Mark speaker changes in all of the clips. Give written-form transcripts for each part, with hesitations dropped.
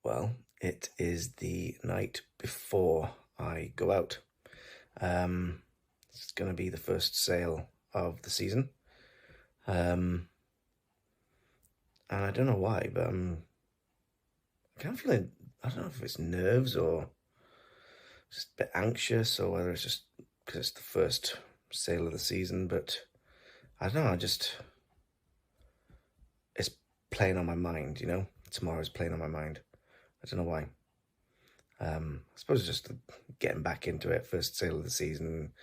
Speaker 1: Well, it is the night before I go out. It's going to be the first sail of the season. And I don't know why, but I'm kind of feeling, I don't know if it's nerves or just a bit anxious, or whether it's just because it's the first sail of the season, but I don't know, it's playing on my mind, tomorrow's playing on my mind. I don't know why. I suppose it's just getting back into it, first sail of the season,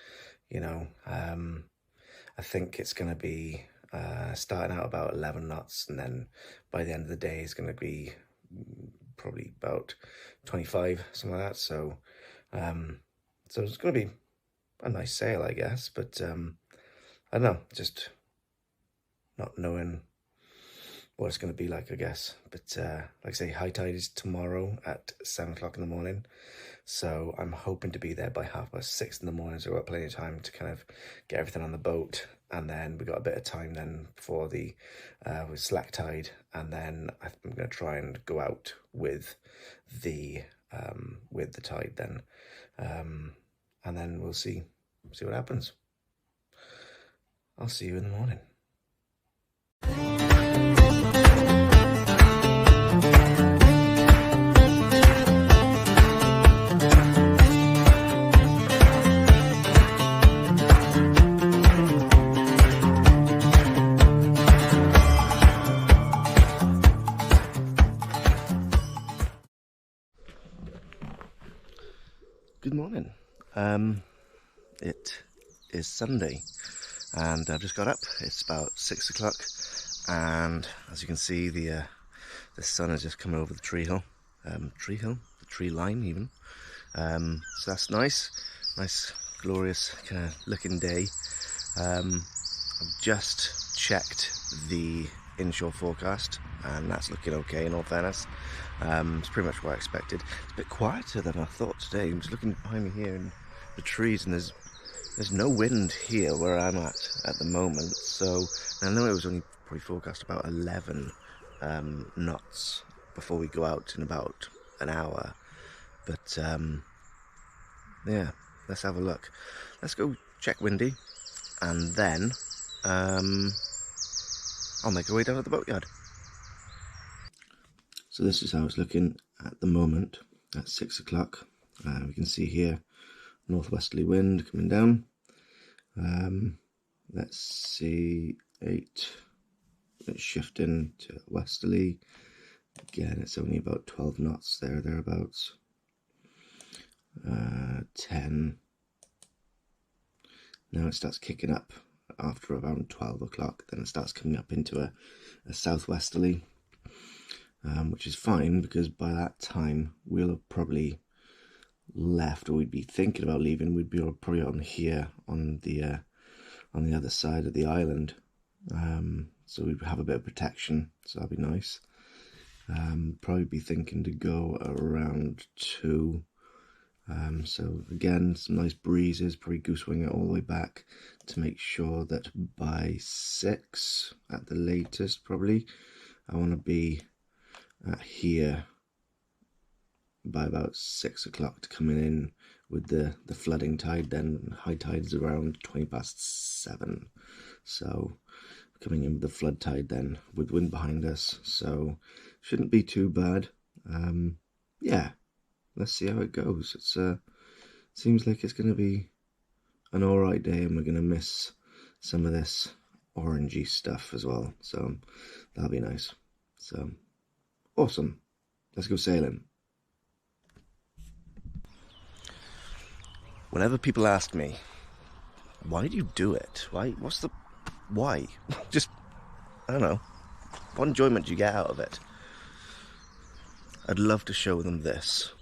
Speaker 1: I think it's going to be starting out about 11 knots, and then by the end of the day it's going to be probably about 25, something like that. So it's going to be a nice sail, I guess, but I don't know, just not knowing what it's going to be like, I guess. But like I say, high tide is tomorrow at 7 o'clock in the morning, so I'm hoping to be there by 6:30 in the morning, so we've got plenty of time to kind of get everything on the boat, and then we've got a bit of time then for the with slack tide, and then I'm going to try and go out with the tide then, and then we'll see what happens. I'll see you in the morning. Good morning. It is Sunday, and I've just got up. It's about 6 o'clock, and as you can see, the sun has just come over the tree line even. So that's nice, glorious kind of looking day. I've just checked the inshore forecast, and that's looking okay, in all fairness. It's pretty much what I expected. It's a bit quieter than I thought today. I'm just looking behind me here in the trees, and there's no wind here where I'm at the moment. So I know it was only probably forecast about 11 knots before we go out in about an hour. But yeah, let's have a look. Let's go check windy, and then I'll make our way down to the boatyard. So this is how it's looking at the moment at 6 o'clock. We can see here northwesterly wind coming down. Let's see, 8. It's shifting to westerly. Again, it's only about 12 knots thereabouts. 10. Now it starts kicking up after around 12 o'clock. Then it starts coming up into a southwesterly. Which is fine, because by that time we'll have probably left, or we'd be thinking about leaving. We'd be probably on here on the other side of the island, so we'd have a bit of protection, so that'd be nice. Probably be thinking to go around 2. So again, some nice breezes, probably goose wing it all the way back to make sure that by 6 at the latest, probably I want to be here by about 6 o'clock to coming in with the flooding tide. Then high tide is around 7:20, so coming in with the flood tide then with wind behind us, so shouldn't be too bad. Yeah, let's see how it goes. It's seems like it's going to be an alright day, and we're going to miss some of this orangey stuff as well, so that'll be nice. So awesome, let's go sailing. Whenever people ask me, why do you do it? Why? Just, I don't know. What enjoyment do you get out of it? I'd love to show them this.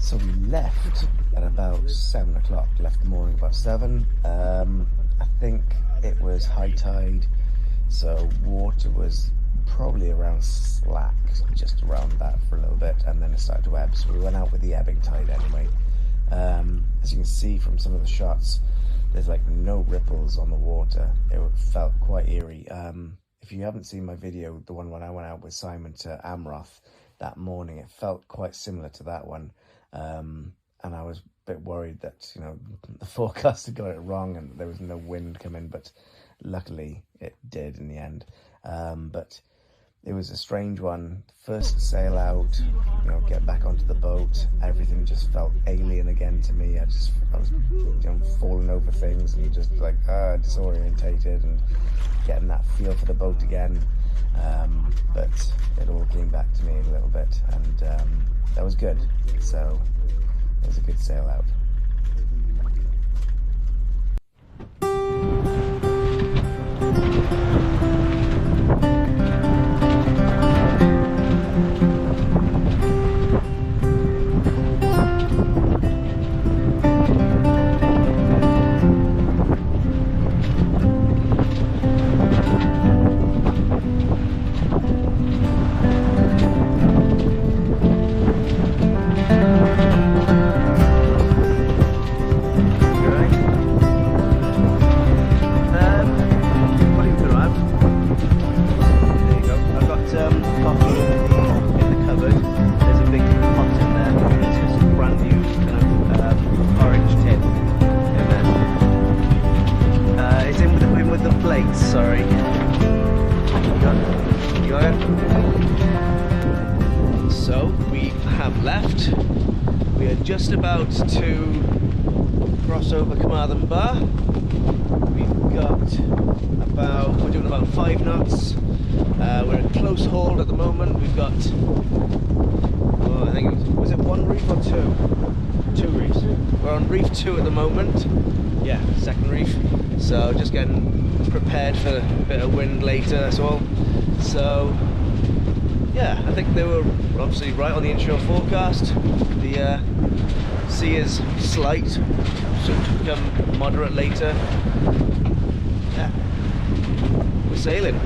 Speaker 1: So we left at about 7 o'clock, left the morning about 7. I think it was high tide, so water was probably around slack, just around that for a little bit, and then it started to ebb, so we went out with the ebbing tide anyway. As you can see from some of the shots, there's like no ripples on the water. It felt quite eerie. If you haven't seen my video, the one when I went out with Simon to Amroth that morning, it felt quite similar to that one. And I was a bit worried that, you know, the forecaster got it wrong and there was no wind coming, but luckily it did in the end. But it was a strange one. First sail out, you know, get back onto the boat, everything just felt alien again to me. I was, you know, falling over things and just like disorientated and getting that feel for the boat again. But it all came back to me a little bit, and that was good. So it was a good sail out. Sorry. So we have left. We are just about to cross over Carmarthen Bar. We're doing about 5 knots. We're at close hold at the moment. We've got, I think was it 1 reef or 2? 2 reefs. We're on reef 2 at the moment. Yeah, second reef. So just getting prepared for a bit of wind later, that's all. So yeah, I think they were obviously right on the inshore forecast. The sea is slight, soon to become moderate later. Yeah, we're sailing.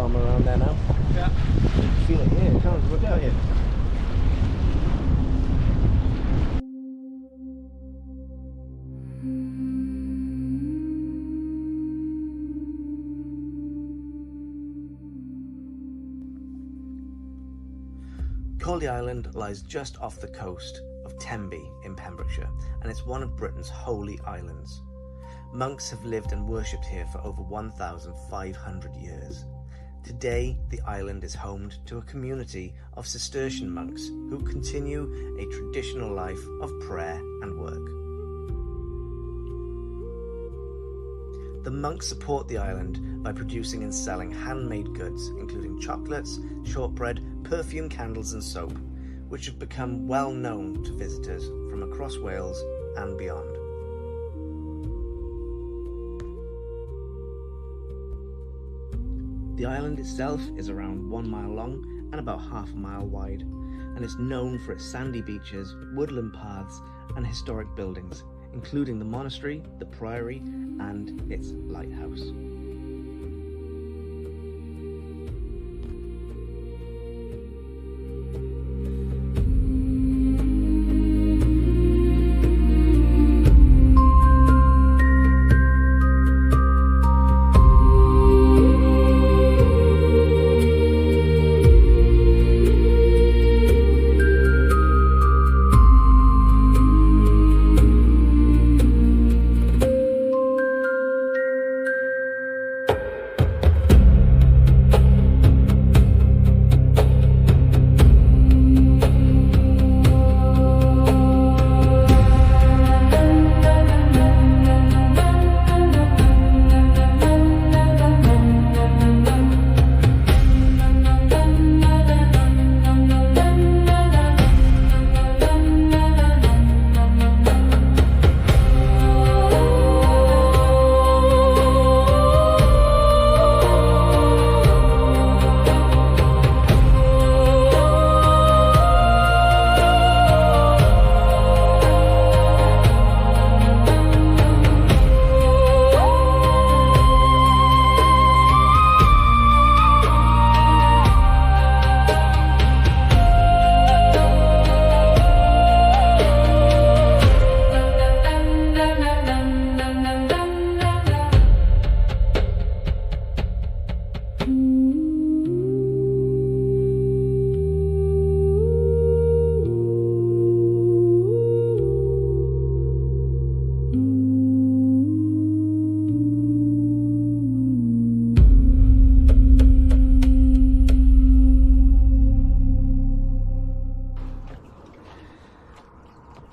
Speaker 1: Around there now. Yeah. You can feel it here, can't you? Can't you? Cauley Island lies just off the coast of Tenby in Pembrokeshire, and it's one of Britain's holy islands. Monks have lived and worshipped here for over 1,500 years. Today, the island is homed to a community of Cistercian monks who continue a traditional life of prayer and work. The monks support the island by producing and selling handmade goods, including chocolates, shortbread, perfume, candles and soap, which have become well known to visitors from across Wales and beyond. The island itself is around 1 mile long and about half a mile wide, and it's known for its sandy beaches, woodland paths and historic buildings, including the monastery, the priory and its lighthouse.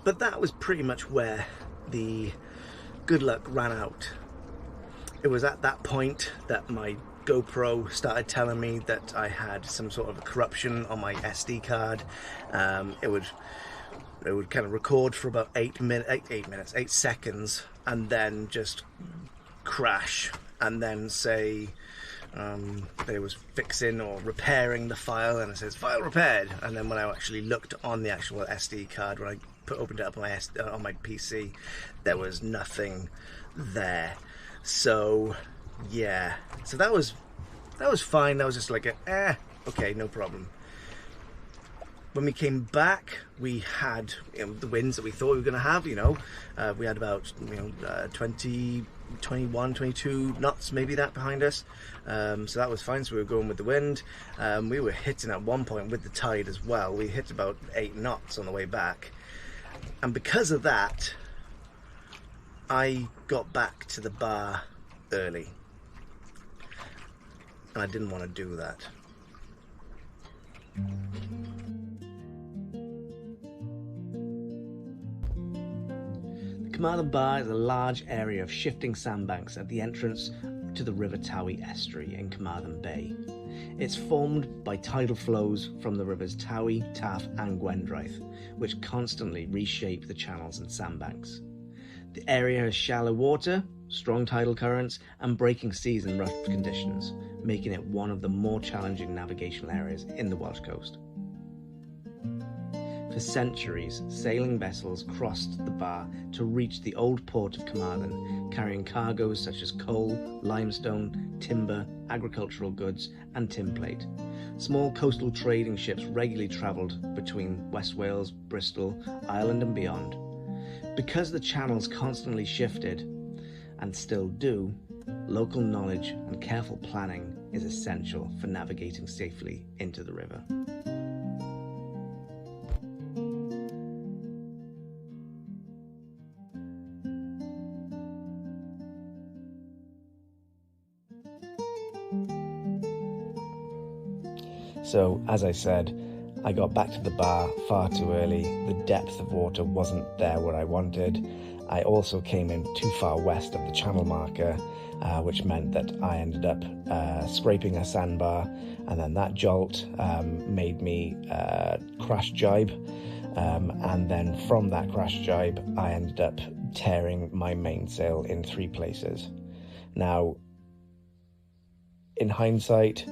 Speaker 2: But that was pretty much where the good luck ran out. It was at that point that my GoPro started telling me that I had some sort of corruption on my SD card. It would kind of record for about 8 seconds, and then just crash, and then say that it was fixing or repairing the file, and it says file repaired. And then when I actually looked on the actual SD card, when I opened it up on my PC, there was nothing there. So yeah, so that was fine. That was just like okay, no problem. When we came back, we had the winds that we thought we were going to have. We had about 20, 21, 22 knots, maybe that behind us. So that was fine. So we were going with the wind. We were hitting at one point with the tide as well. We hit about 8 knots on the way back, and because of that, I got back to the bar early, and I didn't want to do that. The Carmarthen Bar is a large area of shifting sandbanks at the entrance to the River Towie estuary in Carmarthen Bay. It's formed by tidal flows from the rivers Towie, Taff and Gwyndraith, which constantly reshape the channels and sandbanks. The area has shallow water, strong tidal currents and breaking seas in rough conditions, making it one of the more challenging navigational areas in the Welsh coast. For centuries, sailing vessels crossed the bar to reach the old port of Carmarthen, carrying cargoes such as coal, limestone, timber, agricultural goods and tinplate. Small coastal trading ships regularly travelled between West Wales, Bristol, Ireland and beyond. Because the channels constantly shifted, and still do, local knowledge and careful planning is essential for navigating safely into the river. So, as I said, I got back to the bar far too early. The depth of water wasn't there where I wanted. I also came in too far west of the channel marker, which meant that I ended up scraping a sandbar, and then that jolt made me crash jibe, and then from that crash jibe I ended up tearing my mainsail in 3 places. Now, in hindsight,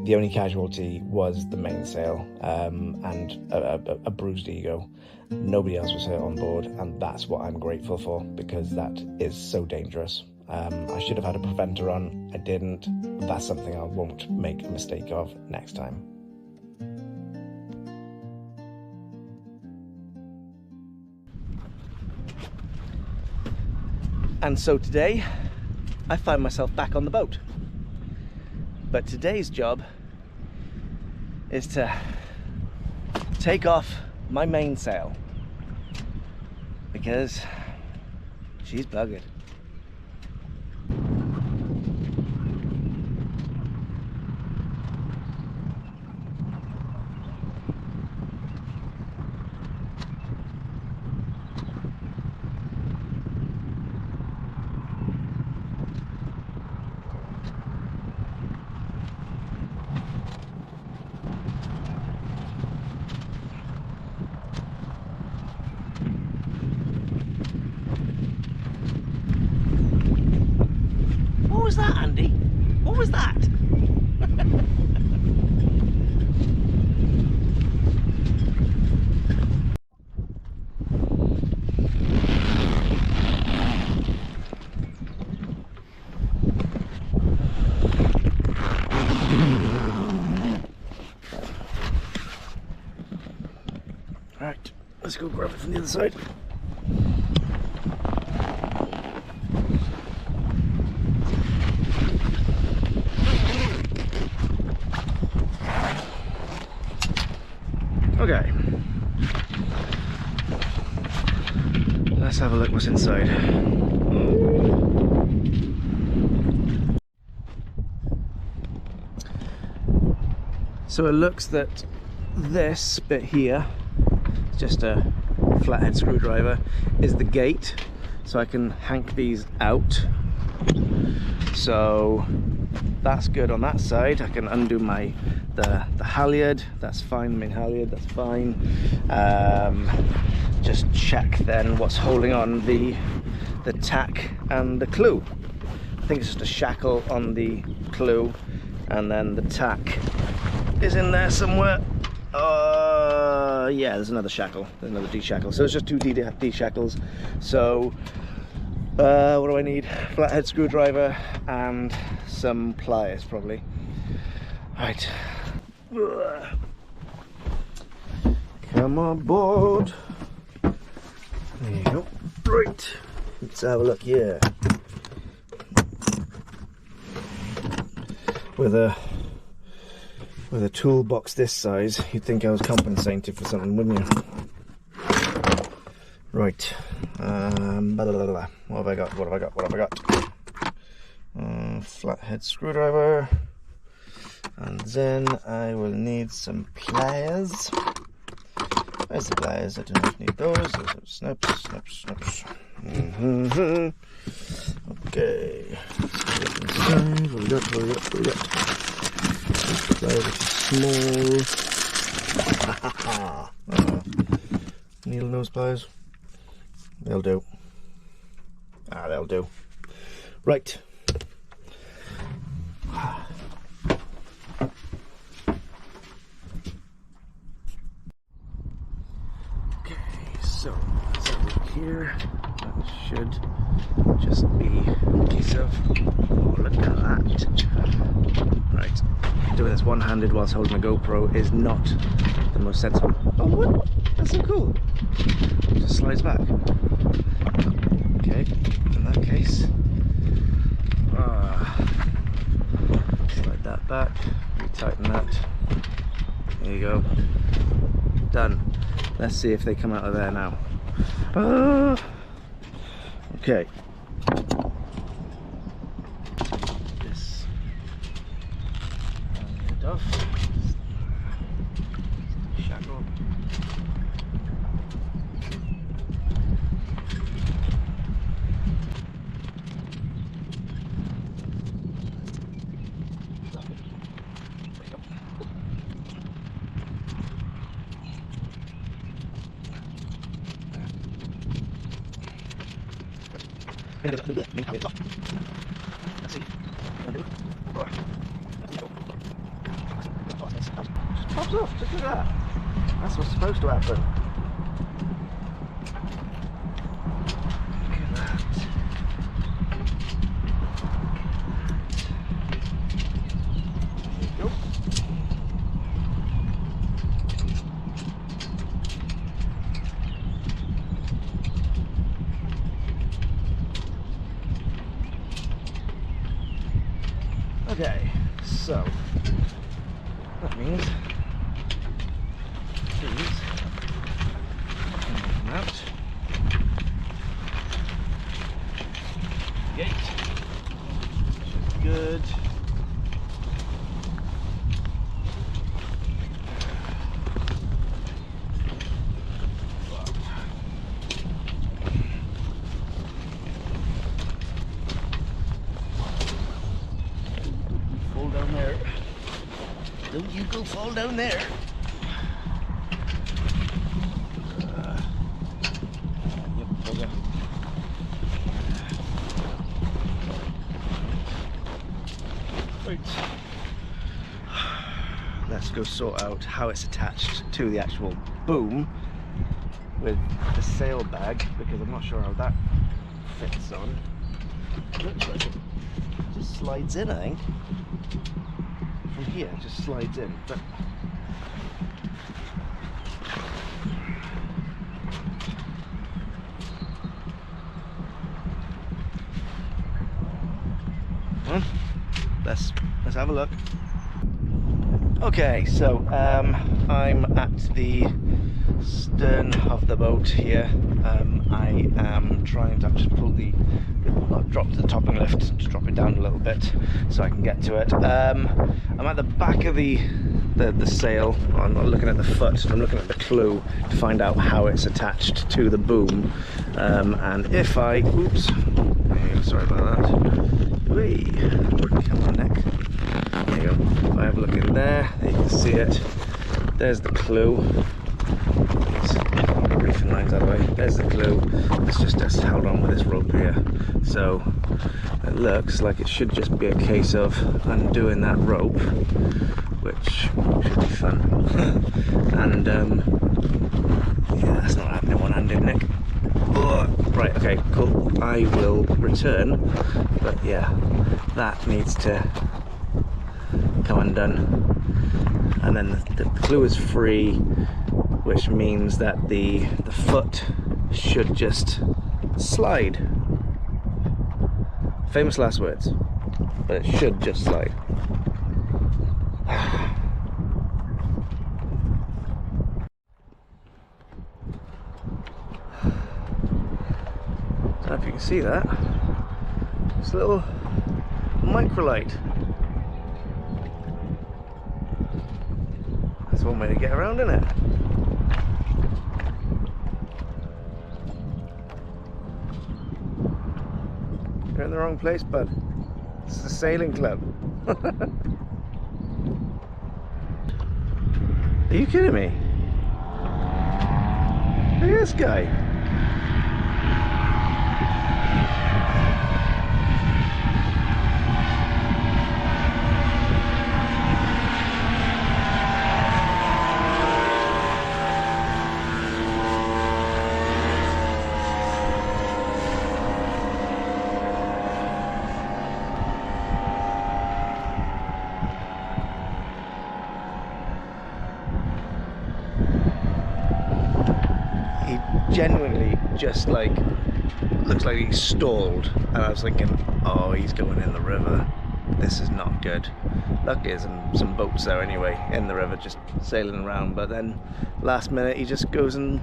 Speaker 2: the only casualty was the mainsail and a bruised ego. Nobody else was hurt on board, and that's what I'm grateful for, because that is so dangerous. I should have had a preventer on, I didn't. That's something I won't make a mistake of next time. And so today, I find myself back on the boat. But today's job is to take off my mainsail, because she's buggered. What was that, Andy? What was that? Right, let's go grab it from the other side. Okay, let's have a look what's inside. So it looks that this bit here is just a flathead screwdriver is the gate, so I can hank these out. So that's good on that side. I can undo the halyard, that's fine, the main halyard, that's fine. Just check then what's holding on the tack and the clew. I think it's just a shackle on the clew, and then the tack is in there somewhere. Yeah, there's another shackle, there's another D-shackle. So it's just two D-shackles. So what do I need? Flathead screwdriver and some pliers probably. Right. Come on board. There you go. Right. Let's have a look here. With a toolbox this size, you'd think I was compensated for something, wouldn't you? Right. What have I got? What have I got? Flathead screwdriver. And then I will need some pliers. Where's the pliers? I don't need those. Snaps. Okay. What we got? Pliers are small. Needle nose pliers. They'll do. They'll do. Right. So let's have a look here. That should just be a case of, oh, look at that. Right, doing this one-handed whilst holding a GoPro is not the most sensible. Oh, what? That's so cool. It just slides back. Okay, in that case, slide that back, retighten that. There you go. Done. Let's see if they come out of there now. Okay. This off. Shackle. Let's see. Just pops off, just like that. That's what's supposed to happen. Look at that. There you go. Okay, so that means these come out. Gate, which is good. Down there. Don't you go fall down there. Right. Let's go sort out how it's attached to the actual boom with the sail bag, because I'm not sure how that fits on. Looks like it just slides in, I think. From here, it just slides in, but well, let's have a look. Okay, so I'm at the stern of the boat here. I am trying to just pull drop the topping lift to drop it down a little bit so I can get to it. I'm at the back of the sail. I'm not looking at the foot, I'm looking at the clew to find out how it's attached to the boom. And if I, oops, sorry about that. Whee, come on, neck. There you go. If I have a look in there, you can see it. There's the clew. Reefing lines out of the way. There's the clue. It's just held on with this rope here. So it looks like it should just be a case of undoing that rope, which should be fun. And yeah, that's not happening one-handed, Nick. Right, okay, cool. I will return, but yeah, that needs to come undone. And then the clue is free, which means that the foot should just slide. Famous last words, but it should just slide. I don't know if you can see that. It's a little microlight. That's one way to get around, isn't it? You're in the wrong place, bud. This is a sailing club. Are you kidding me? Look at this guy. Genuinely just like looks like he's stalled, and I was thinking, oh, he's going in the river, this is not good. Luckily there's some boats there anyway in the river just sailing around, but then last minute he just goes and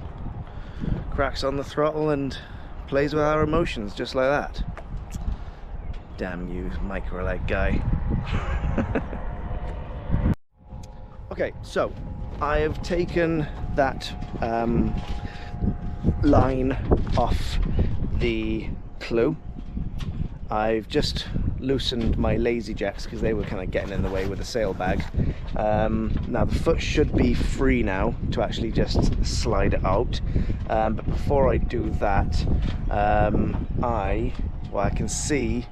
Speaker 2: cracks on the throttle and plays with our emotions just like that. Damn you, microlight guy. Okay, so I have taken that line off the clew. I've just loosened my lazy jets because they were kind of getting in the way with the sail bag. Now the foot should be free now to actually just slide it out, but before I do that, I can see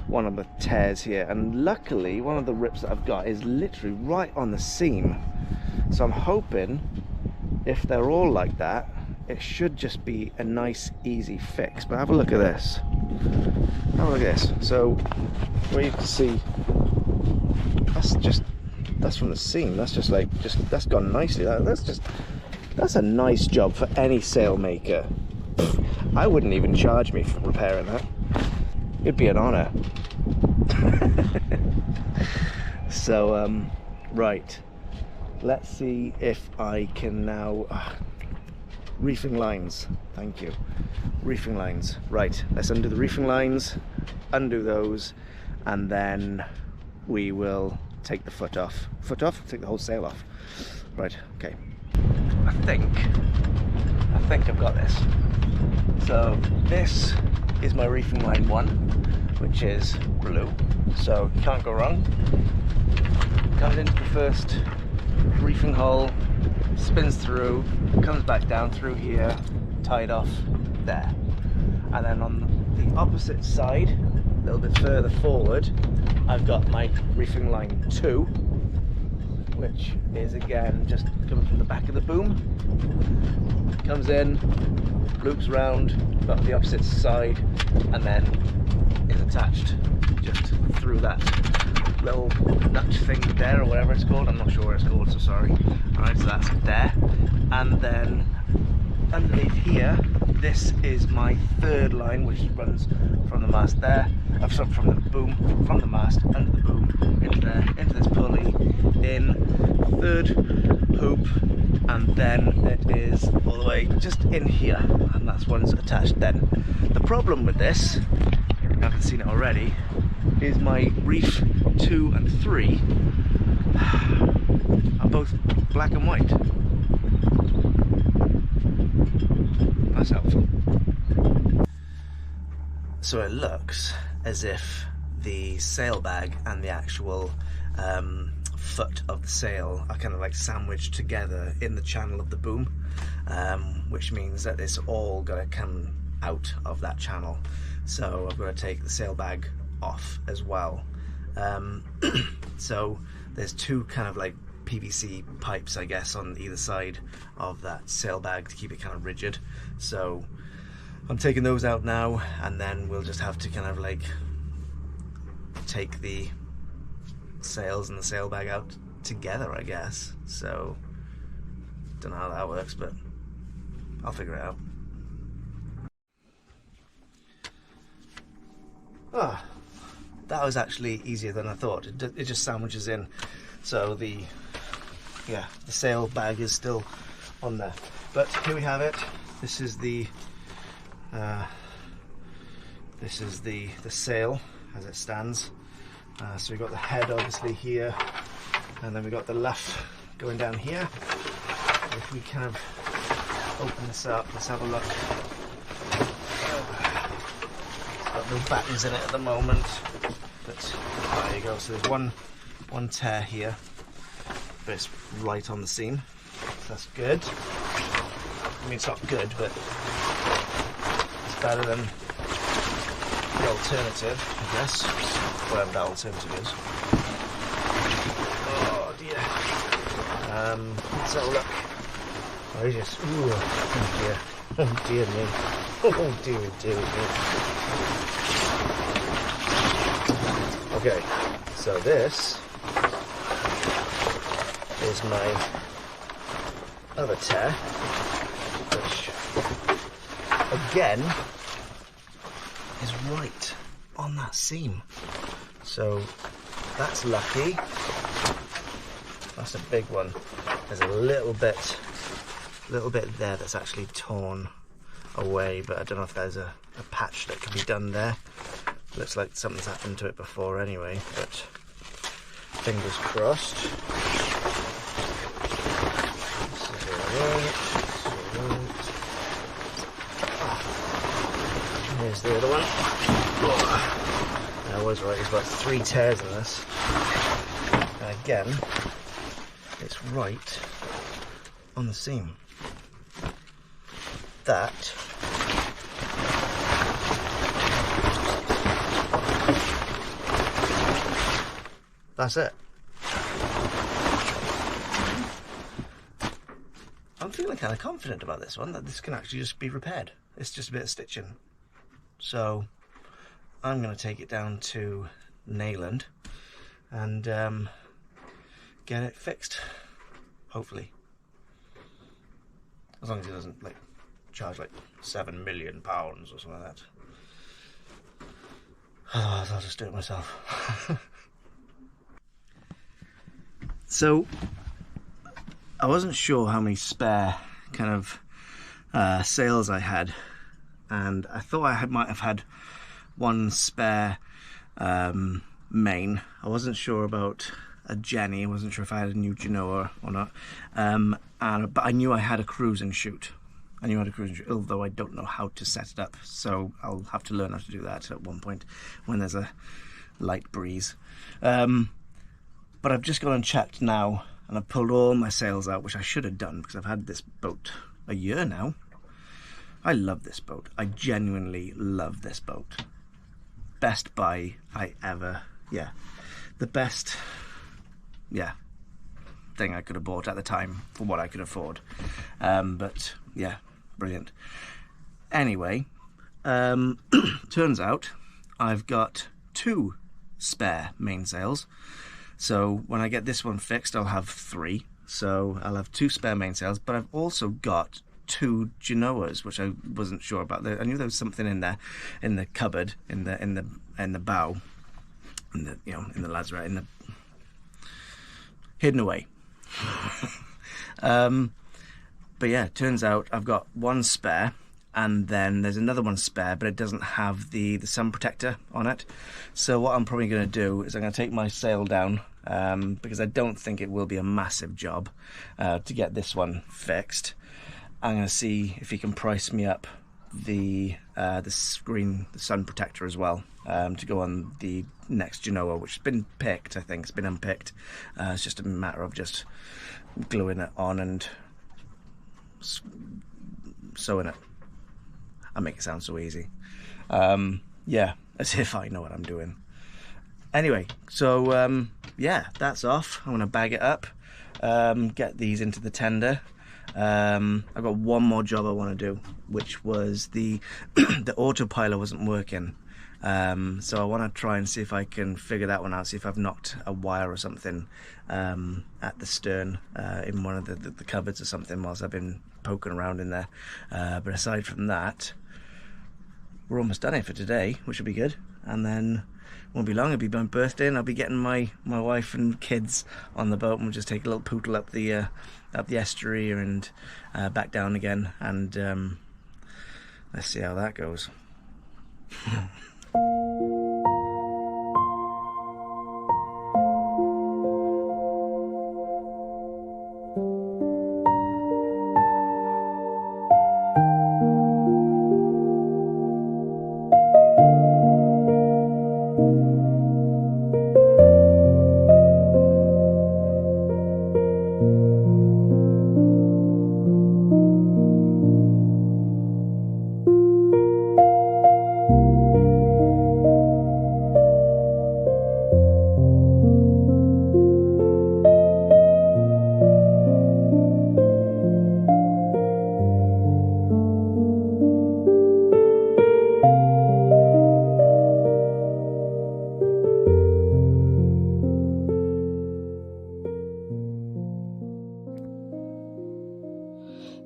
Speaker 2: one of the tears here, and luckily one of the rips that I've got is literally right on the seam, so I'm hoping if they're all like that, it should just be a nice easy fix. But have a look at this. Have a look at this. So where you can see that's from the seam. That's just like that's gone nicely. That's a nice job for any sail maker. I wouldn't even charge me for repairing that. It'd be an honor. So right, let's see if I can now reefing lines, thank you. Reefing lines, right, let's undo the reefing lines, undo those, and then we will take the foot off, take the whole sail off. Right, okay, I think I've got this. So this is my reefing line 1, which is blue, so can't go wrong. Comes into the first reefing hole, spins through, comes back down through here, tied off there. And then on the opposite side, a little bit further forward, I've got my reefing line 2, which is again just coming from the back of the boom. Comes in, loops round, got the opposite side, and then is attached just through that little nut thing there, or whatever it's called. I'm not sure what it's called, so sorry. Alright, so that's there. And then underneath here, this is my third line, which runs from the mast there, from the boom, from the mast, under the boom, into there, into this pulley, in, third hoop, and then it is all the way just in here, and that's when it's attached then. The problem with this, if you haven't seen it already, is my reef 2 and 3 are both black and white. That's helpful. So it looks as if the sail bag and the actual foot of the sail are kind of like sandwiched together in the channel of the boom, which means that it's all got to come out of that channel. So I've got to take the sail bag off as well. So there's two kind of like PVC pipes, I guess, on either side of that sail bag to keep it kind of rigid. So I'm taking those out now, and then we'll just have to kind of like take the sails and the sail bag out together, I guess. So don't know how that works, but I'll figure it out. Ah, that was actually easier than I thought. It just sandwiches in, so the sail bag is still on there. But here we have it. This is the sail as it stands. So we've got the head obviously here, and then we've got the luff going down here. If we kind of open this up, let's have a look. It's got no buttons in it at the moment, but there you go. So there's one tear here, but it's right on the seam. So that's good. I mean, it's not good, but it's better than the alternative, I guess. Whatever that alternative is. Oh dear. Let's have a look. Oh, he's just. Ooh, oh dear. Oh dear me. Oh dear, dear me. Okay, so this is my other tear, which again is right on that seam. So that's lucky. That's a big one. There's a little bit there that's actually torn away, but I don't know if there's a patch that can be done there. Looks like something's happened to it before anyway, but fingers crossed. Here's the other one. I was right, there's about 3 tears in this. And again, it's right on the seam. That's it. I'm feeling kind of confident about this one, that this can actually just be repaired. It's just a bit of stitching. So I'm going to take it down to Nayland and get it fixed, hopefully. As long as it doesn't like charge like £7 million or something like that. Oh, I'll just do it myself. So I wasn't sure how many spare kind of sails I had, and I thought I might have had one spare main. I wasn't sure about a Jenny. I wasn't sure if I had a new Genoa or not, but I knew I had a cruising chute. Although I don't know how to set it up, so I'll have to learn how to do that at one point when there's a light breeze. But I've just gone and checked now, and I've pulled all my sails out, which I should have done because I've had this boat a year now. I love this boat. I genuinely love this boat. Best buy I ever, the best, thing I could have bought at the time for what I could afford. But yeah, brilliant. Anyway, turns out I've got 2 spare mainsails. So when I get this one fixed, I'll have 3. So I'll have 2 spare mainsails, but I've also got 2 Genoas, which I wasn't sure about. I knew there was something in there, in the cupboard, in the bow, in the lazarette, hidden away. But yeah, it turns out I've got one spare, and then there's another one spare, but it doesn't have the sun protector on it. So what I'm probably going to do is I'm going to take my sail down, because I don't think it will be a massive job to get this one fixed. I'm going to see if he can price me up the sun protector as well, to go on the next Genoa, which has been picked. I think it's been unpicked. It's just a matter of just gluing it on and sewing it. I make it sound so easy. Yeah, as if I know what I'm doing. Anyway, so yeah, that's off. I'm gonna bag it up, get these into the tender. I've got one more job I want to do, which was the autopilot wasn't working. So I want to try and see if I can figure that one out, see if I've knocked a wire or something at the stern, in one of the cupboards or something whilst I've been poking around in there. But aside from that, we're almost done it for today, which will be good. And then won't be long, it'll be my birthday, and I'll be getting my wife and kids on the boat, and we'll just take a little pootle up the estuary and back down again, and let's see how that goes.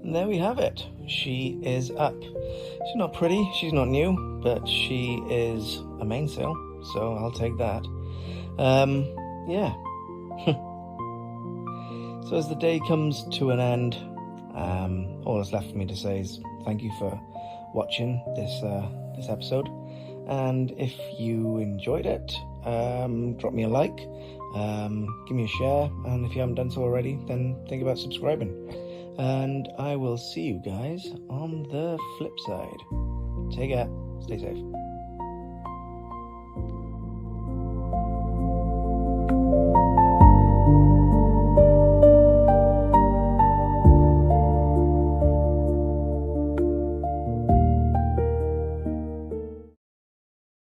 Speaker 2: And there we have it. She is up. She's not pretty, she's not new, but she is a mainsail, so I'll take that. Yeah. So as the day comes to an end, all that's left for me to say is thank you for watching this episode. And if you enjoyed it, drop me a like, give me a share, and if you haven't done so already, then think about subscribing. And I will see you guys on the flip side. Take care. Stay safe.